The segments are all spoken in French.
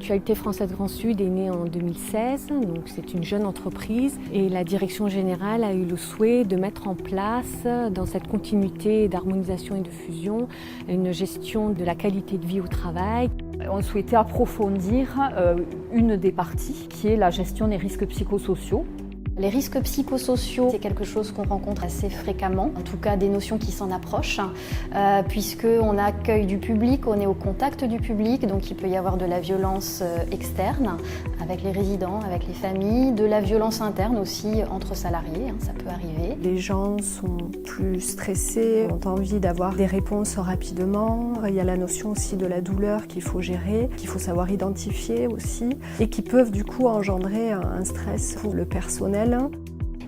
Mutualité Française Grand Sud est née en 2016, donc c'est une jeune entreprise et la direction générale a eu le souhait de mettre en place, dans cette continuité d'harmonisation et de fusion, une gestion de la qualité de vie au travail. On souhaitait approfondir une des parties qui est la gestion des risques psychosociaux. Les risques psychosociaux, c'est quelque chose qu'on rencontre assez fréquemment, en tout cas des notions qui s'en approchent, puisqu'on accueille du public, on est au contact du public, donc il peut y avoir de la violence externe avec les résidents, avec les familles, de la violence interne aussi entre salariés, ça peut arriver. Les gens sont plus stressés, ont envie d'avoir des réponses rapidement. Il y a la notion aussi de la douleur qu'il faut gérer, qu'il faut savoir identifier aussi, et qui peuvent du coup engendrer un stress pour le personnel.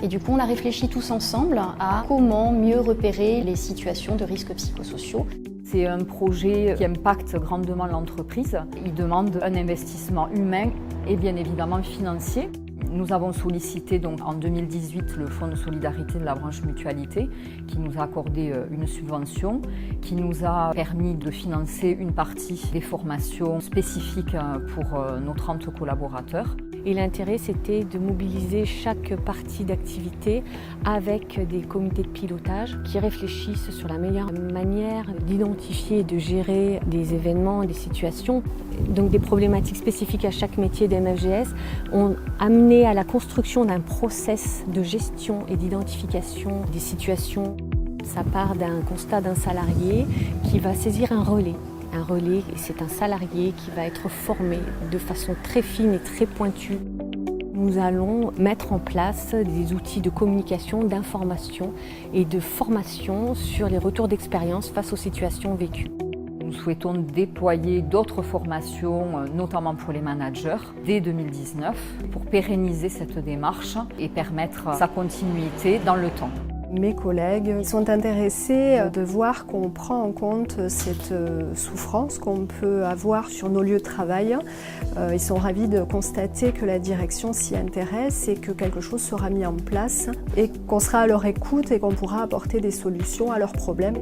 Et du coup, on a réfléchi tous ensemble à comment mieux repérer les situations de risques psychosociaux. C'est un projet qui impacte grandement l'entreprise. Il demande un investissement humain et bien évidemment financier. Nous avons sollicité donc en 2018 le Fonds de solidarité de la branche mutualité qui nous a accordé une subvention qui nous a permis de financer une partie des formations spécifiques pour nos 30 collaborateurs. Et l'intérêt, c'était de mobiliser chaque partie d'activité avec des comités de pilotage qui réfléchissent sur la meilleure manière d'identifier et de gérer des événements, des situations. Donc des problématiques spécifiques à chaque métier d'MFGS ont amené à la construction d'un process de gestion et d'identification des situations. Ça part d'un constat d'un salarié qui va saisir un relais. Un relais, c'est un salarié qui va être formé de façon très fine et très pointue. Nous allons mettre en place des outils de communication, d'information et de formation sur les retours d'expérience face aux situations vécues. Nous souhaitons déployer d'autres formations, notamment pour les managers, dès 2019, pour pérenniser cette démarche et permettre sa continuité dans le temps. Mes collègues sont intéressés de voir qu'on prend en compte cette souffrance qu'on peut avoir sur nos lieux de travail. Ils sont ravis de constater que la direction s'y intéresse et que quelque chose sera mis en place et qu'on sera à leur écoute et qu'on pourra apporter des solutions à leurs problèmes.